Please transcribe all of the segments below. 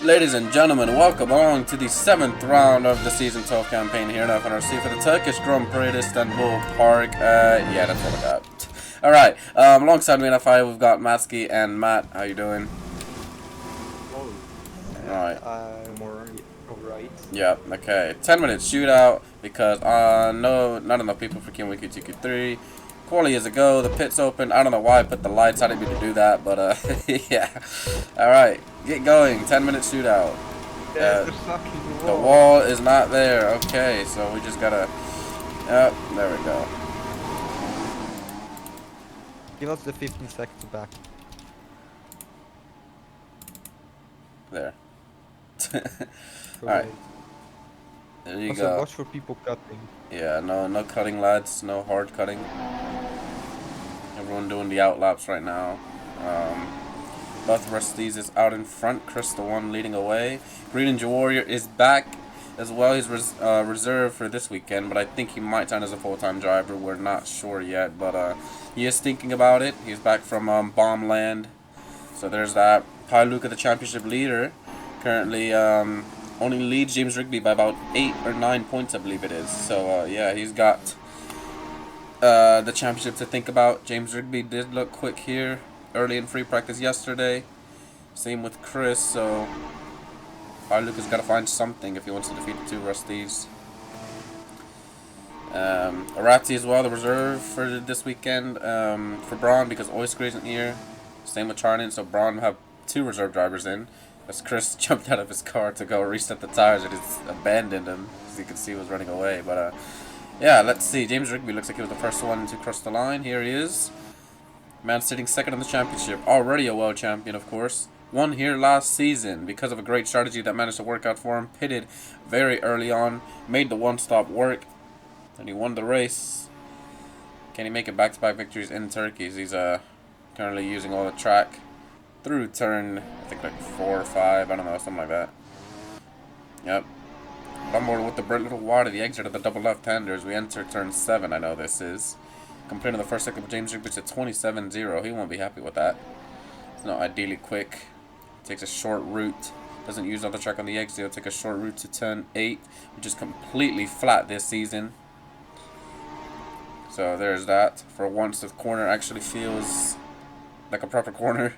Ladies and gentlemen, welcome along to the 7th round of the Season 12 campaign here in F1RC for the Turkish Grand Prix at Istanbul Park. Yeah, that's what I got. Alright, alongside me in F5, we've got Matsky and Matt. How you doing? Oh, Alright. I'm alright. Yeah, okay. 10-minute shootout because not enough people for Q1, Q2, Q3. Quali is a go. The pit's open. I don't know why I put the lights. I didn't mean to do that, but yeah. All right, get going. 10-minute shootout. There's the fucking The wall. wall is not there. Okay, so we just gotta. Yep, there we go. Give us the 15 seconds back. There. All right, Great. there you Also, go. watch for people cutting. Yeah, no cutting, lads. No hard cutting. Everyone doing the outlaps right now. Both Rusties is out in front. Chris, the one leading away. Green Ninja Warrior is back as well. He's reserved for this weekend, but I think he might sign as a full-time driver. We're not sure yet, but he is thinking about it. He's back from Bomb Land. So there's that. Pi Luca, the championship leader, currently only leads James Rigby by about 8 or 9 points, I believe it is. So yeah, he's got the championship to think about. James Rigby did look quick here early in free practice yesterday. Same with Chris, so Luca's got to find something if he wants to defeat the two Rusties. Arati as well, the reserve for this weekend for Braun because Oyster isn't here. Same with Charnin, so Braun will have two reserve drivers in. As Chris jumped out of his car to go reset the tires, it has abandoned him, as you can see, he was running away. But yeah, let's see. James Rigby looks like he was the first one to cross the line. Here he is. Man sitting second in the championship. Already a world champion, of course. Won here last season because of a great strategy that managed to work out for him. Pitted very early on. Made the one-stop work. And he won the race. Can he make it back-to-back victories in Turkey? He's currently using all the track through turn, I think like 4 or 5. I don't know, something like that. Yep. Onboard with the little wide of the exit of the double left-handers. We enter turn 7, I know this is. Completing the first sector with James Rigby to 27-0. He won't be happy with that. It's not ideally quick. Takes a short route. Doesn't use all the track on the exit. He'll take a short route to turn 8, which is completely flat this season. So there's that. For once, the corner actually feels like a proper corner.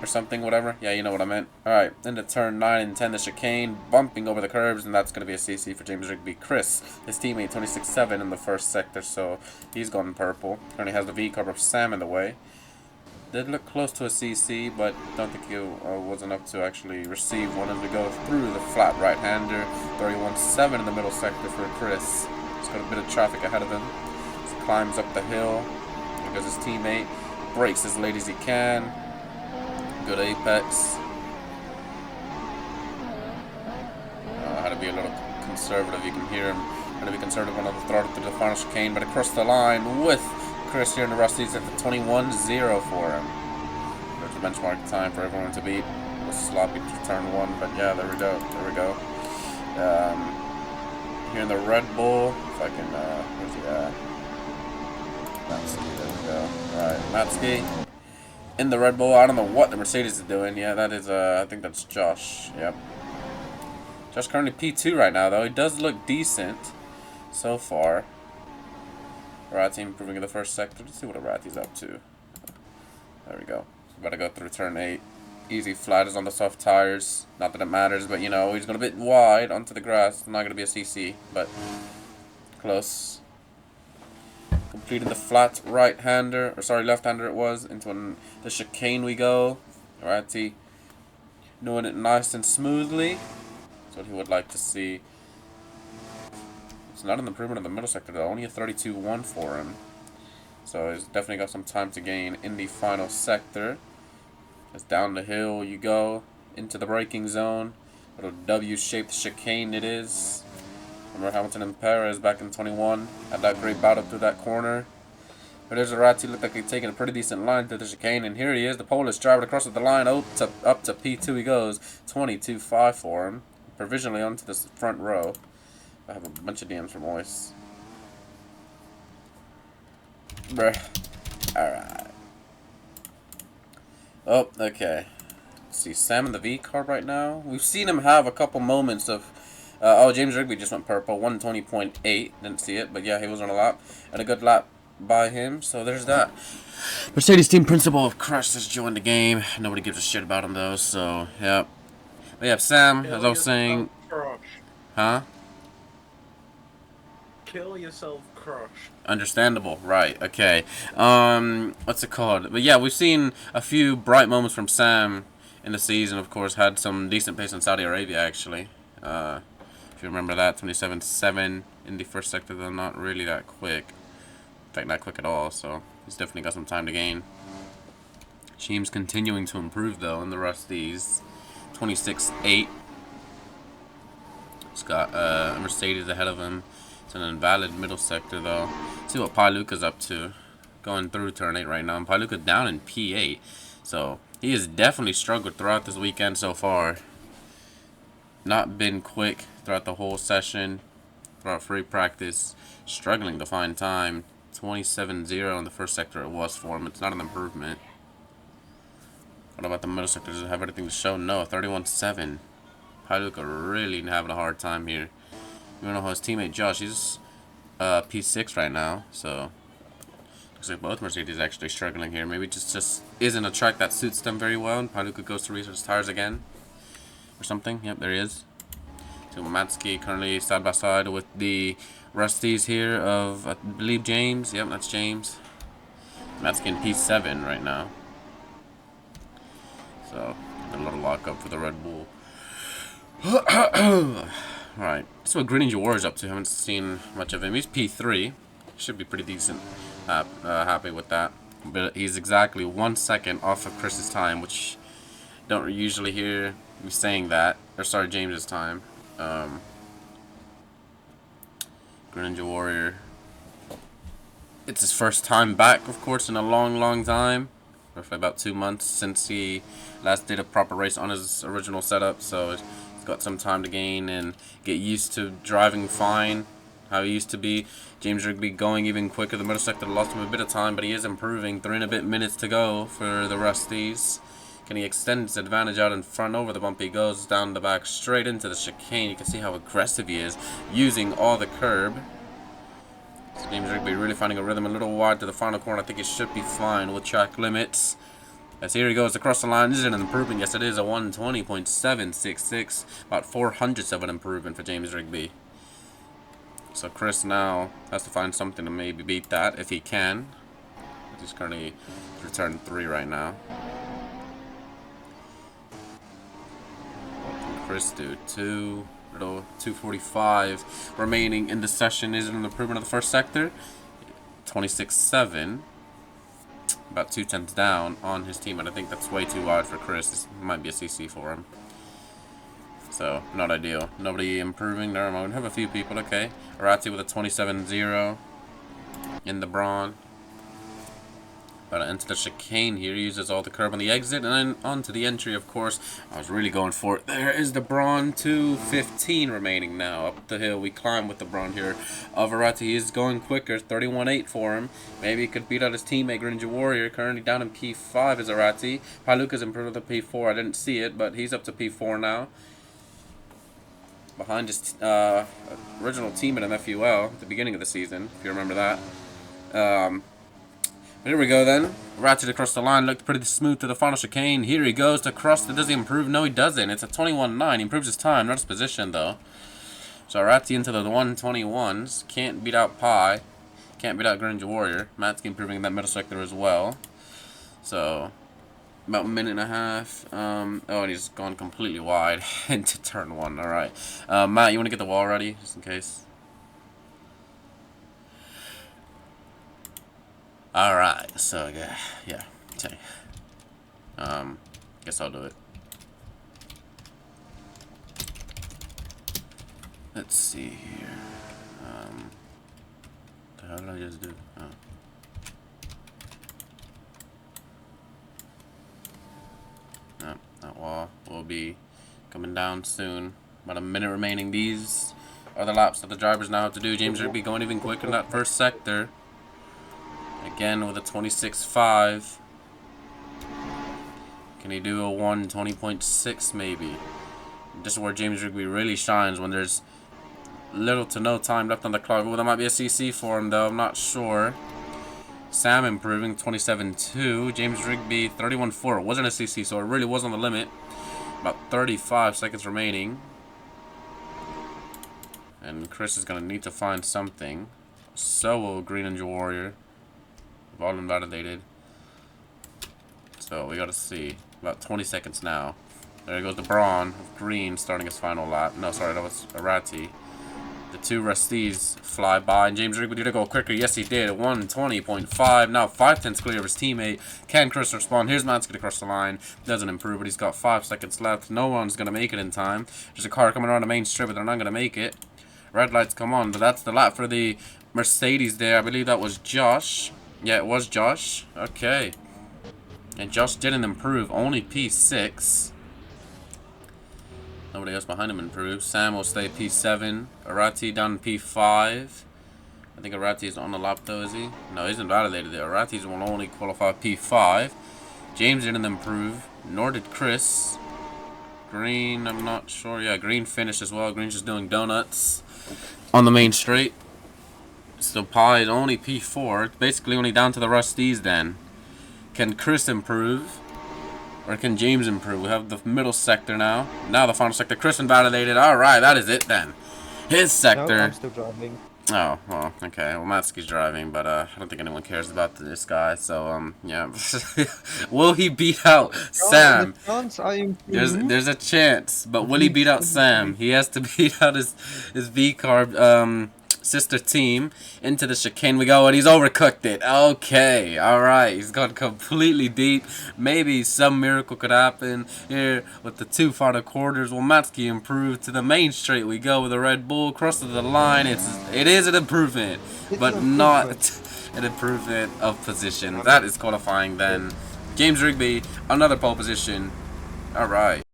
Or something, whatever. Yeah, you know what I meant. Alright, into turn 9 and 10, the chicane, bumping over the curbs, and that's going to be a CC for James Rigby. Chris, his teammate, 26-7 in the first sector, so he's gone purple. Currently has the V-carb of Sam in the way. Did look close to a CC, but don't think he was enough to actually receive one as we go through the flat right-hander. 31-7 in the middle sector for Chris. He's got a bit of traffic ahead of him. He climbs up the hill. There goes his teammate. Brakes as late as he can. Good apex. How to be a little conservative. You can hear him trying to be conservative on the throttle through the final chicane, but across the line with Chris here in the Rusties at the 21-0 for him. There's a benchmark time for everyone to beat. It was sloppy to turn 1, but yeah, there we go. There we go. Here in the Red Bull, if I can, where's he at? Matsky, there we go. Alright, Matsky. In the Red Bull, I don't know what the Mercedes is doing. Yeah, that is, I think that's Josh. Yep. Josh currently P2 right now, though. He does look decent so far. Arati improving in the first sector. Let's see what Arati's up to. There we go. About to go through turn 8. Easy flat is on the soft tires. Not that it matters, but you know, he's going a bit wide onto the grass. It's not going to be a CC, but close. Completing the flat right-hander, or sorry, left-hander it was, into the chicane we go. Arati doing it nice and smoothly. That's what he would like to see. It's not an improvement in the middle sector though, only a 32-1 for him. So he's definitely got some time to gain in the final sector. As down the hill you go, into the braking zone. Little W-shaped chicane it is. Remember Hamilton and Perez back in 21 had that great battle through that corner. But there's Arati, looked like he's taking a pretty decent line through the chicane, and here he is, the Polish driver across the line, up to P2 he goes, 22-5 for him, provisionally onto this front row. I have a bunch of DMs from Ois. Bruh. Alright. Oh, okay. Let's see, Sam in the V car right now. We've seen him have a couple moments of. Oh, James Rigby just went purple, 120.8. Didn't see it, but yeah, he was on a lap. And a good lap by him, so there's that. Mercedes team principal of Crush has joined the game. Nobody gives a shit about him, though, so, yeah. But yeah, Sam, as I was saying. Huh? Kill yourself, Crush. Understandable, right, okay. What's it called? But yeah, we've seen a few bright moments from Sam in the season, of course. Had some decent pace in Saudi Arabia, actually. If you remember that, 27.7 in the first sector, though not really that quick. In fact, not quick at all, so he's definitely got some time to gain. Team's continuing to improve, though, in the Rusties. 26.8. He's got a Mercedes ahead of him. It's an invalid middle sector, though. Let's see what Pailuka's up to. Going through turn 8 right now. And Pailuka down in P8. So, he has definitely struggled throughout this weekend so far. Not been quick throughout the whole session. Throughout free practice. Struggling to find time. 27.0 in the first sector it was for him. It's not an improvement. What about the middle sector? Does it have anything to show? No, 31.7. Pailuka really having a hard time here. Even though his teammate Josh, he's P6 right now, so looks like both Mercedes actually struggling here. Maybe just isn't a track that suits them very well, and Pailuka goes to research tires again or something. Yep, there he is. So Matsky currently side by side with the Rusties here of, I believe, James. Yep, that's James. Matsky in P7 right now. So a little lockup for the Red Bull. Alright, that's what Greninja Warrior's up to. Haven't seen much of him. He's P3. Should be pretty decent. Happy with that. But he's exactly 1 second off of Chris's time, which don't usually hear me saying that. Or sorry, James's time. Greninja Warrior. It's his first time back, of course, in a long time. Roughly about 2 months since he last did a proper race on his original setup, so he's got some time to gain and get used to driving fine, how he used to be. James Rigby going even quicker. The middle sector lost him a bit of time, but he is improving. 3 and a bit minutes to go for the Rusties. Can he extend his advantage out in front over the bump? He goes down the back straight into the chicane. You can see how aggressive he is, using all the curb. So James Rigby really finding a rhythm, a little wide to the final corner. I think it should be fine with track limits. As here he goes across the line. Is it an improvement? Yes, it is. A 120.766. About 400ths of an improvement for James Rigby. So Chris now has to find something to maybe beat that, if he can. He's currently return 3 right now. What can Chris do? 245 remaining in the session. Is it an improvement of the first sector? 26.7. About 2/10 down on his team, and I think that's way too wide for Chris. This might be a CC for him. So, not ideal. Nobody improving. Never mind. We have a few people. Okay. Arati with a 27.0 in the Brawn. About to enter the chicane here. He uses all the curb on the exit, and then onto the entry, of course. I was really going for it. There is the Brawn. 2:15 remaining now. Up the hill we climb with the Brawn here. Arati is going quicker. 31.8 for him. Maybe he could beat out his teammate Greninja Warrior. Currently down in P5 is Arati. Pailuka's improved to P4. I didn't see it, but he's up to P4 now. Behind his original teammate in FUL at the beginning of the season, if you remember that. Here we go then. Ratchet across the line, looked pretty smooth to the final chicane. Here he goes to cross. Does he improve? No, he doesn't. It's a 21.9. He improves his time, not his position though. So Ratty into the 121s. Can't beat out Pi. Can't beat out Greninja Warrior. Matsky improving in that middle sector as well. So about a minute and a half. Oh, and he's gone completely wide into turn 1. Alright. Matt, you want to get the wall ready, just in case? Alright, so yeah, okay. Guess I'll do it. Let's see here. What the hell did I just do? Oh. No, that wall will be coming down soon. About a minute remaining. These are the laps that the drivers now have to do. James Rigby going even quicker in that first sector. Again with a 26.5. Can he do a 1:20.6 maybe? This is where James Rigby really shines, when there's little to no time left on the clock. Oh, that might be a CC for him though, I'm not sure. Sam improving, 27.2. James Rigby, 31.4. It wasn't a CC, so it really was on the limit. About 35 seconds remaining. And Chris is going to need to find something. So will Green Ninja Warrior. We've all invalidated. So we got to see. About 20 seconds now. There goes the Braun of Green starting his final lap. No, sorry, that was Arati. The two Rusties fly by, and James Rigby did go quicker. Yes, he did. 1:20.5. Now 5/10 clear of his teammate. Can Chris respond? Here's Mansky across the line. Doesn't improve, but he's got 5 seconds left. No one's going to make it in time. There's a car coming around the main strip, but they're not going to make it. Red lights come on, but that's the lap for the Mercedes there. I believe that was Josh. Yeah, it was Josh. Okay. And Josh didn't improve. Only P6. Nobody else behind him improved. Sam will stay P7. Arati down P5. I think Arati is on the lap though, is he? No, he's invalidated there. Arati's will only qualify P5. James didn't improve. Nor did Chris. Green, I'm not sure. Yeah, Green finished as well. Green's just doing donuts on the main straight. So Pi is only P4. It's basically only down to the Rusties then. Can Chris improve? Or can James improve? We have the middle sector now. Now the final sector. Chris invalidated. Alright, that is it then. His sector. No, I'm still driving. Oh, well, okay. Well, Matsky's driving, but I don't think anyone cares about this guy. So, yeah. Will he beat out Sam? There's a chance, but will he beat out Sam? He has to beat out his V-Carb sister team into the chicane we go, and he's overcooked it. Okay, alright, he's gone completely deep. Maybe some miracle could happen here with the 2 final quarters. Will Matsky improve to the main straight we go with the Red Bull crosses the line? It is an improvement, but not an improvement of position. That is qualifying then. James Rigby, another pole position. Alright.